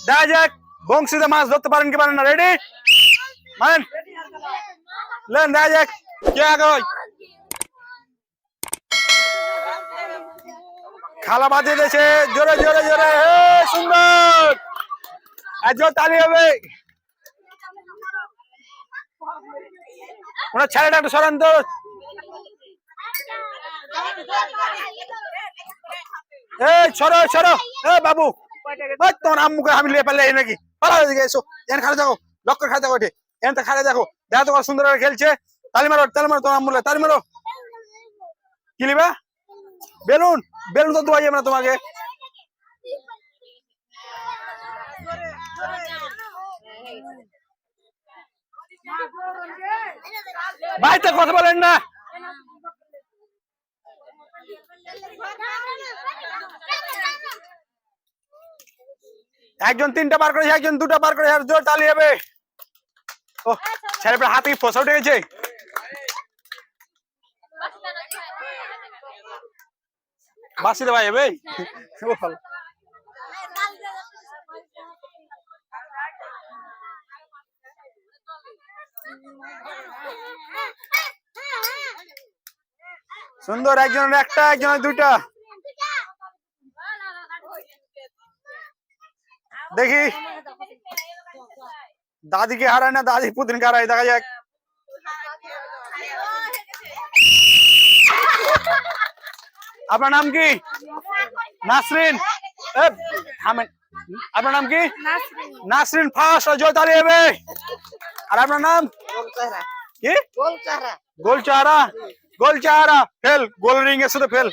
দেখা যাক বংশীতে মাছ ধরতে পারেন কি পারেন না। রেডি মারেন, লেন দেখা যাক কে আগে হয়। খালা বাঁধিয়ে দিয়েছে, জোরে জোরে জোরে, সুন্দর, জোর তালি হবে। ওনার ছেলেটা একটু সরান তো। সরো সরো, বাবু তোমার আম্মুকে আমি লিয়ে পারলে নাকি, পালা দিকে এসো, এখানে খাড়ে দেখো, লক্ষ্য খাড়ে দেখো, এখানে খাড়ে দেখো, দেখো তো সুন্দর খেলছে। তালি মারো তালি মারো, তোমার আম্মুলে তালি মারো। কি লিবা? বেলুন, বেলুন তো দেওয়া যাবে না তোমাকে। ভাইটা কথা বলেন না। একজন 3টা পার করেছে, একজন 2টা পার করেছে, আর জোর তালি হবে। ও ছেলেটার হাতে কি ফসা উঠে গেছে? বাসিতে ভাই হবে। সুন্দর, একজনের একটা, একজনের 2টা। দেখি দাদিকে হারায় না, দাদি পুতিনকে হারায়, দেখা যাক। আপনার নাম কি? নাসরিন। আপনার নাম কি? নাসরিন। ফার্স্ট জয় তালি হবে। আর আপনার নাম কি? গোল চাহারা। গোল চাহারা ফেল, গোল রিং এর সাথে ফেল।